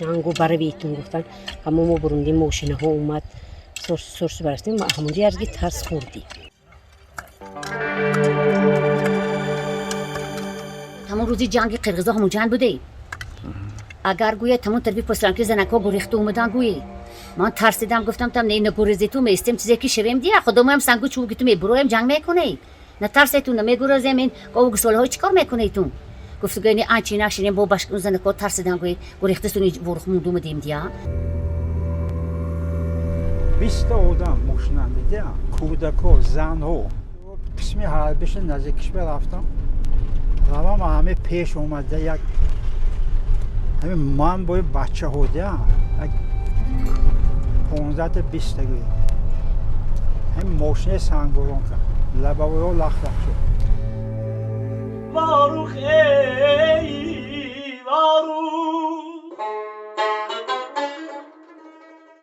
جنگو برویتون گفتن همون ما بروندیم ماشینه ها اومد سرس برستیم و همونجا ارزگی ترس خوردیم. همون روزی جنگ قرقیزا همون جنگ بوده. اگر گویه تمون تربی پسرم که زنکا گریخته اومدن گویه من ترسیدم گفتم تم نه نگوریزی تو میستیم چیزی که شویم دیگه خودمون هم سنگو چوبی تو میبرویم جنگ میکنه نه ترستون نمیگوریزیم این گو گسوله های چیکار میکنه تو گفت گوینی آنچی نشینیم با باش زنکا ترسیدن گویه گریخته سونی ورخ موندوم دیم دیگه 20 آدم ماشیننده دیدم کودکا زنها قسمی حربش نزدیکش برفتم روام همه پیش اومده یک همین من با بچه ها دیدم 15 تا 20 تایی همین ماشین سنگباران کرد لبه ها لخ لخ شد واروخ ای